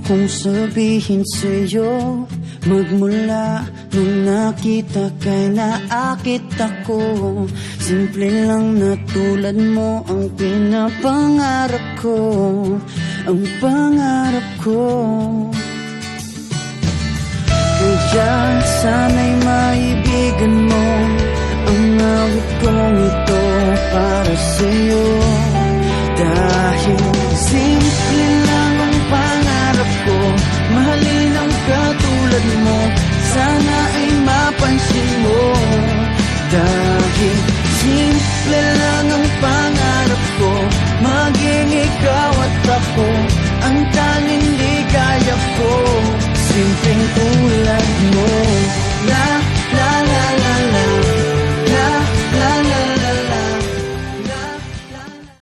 kong sabihin sa'yo. Magmula nung nakita kay naakit ako. Simple lang na tulad mo ang pinapangarap ko. Ang pangarap ko. Kaya sana'y maibigan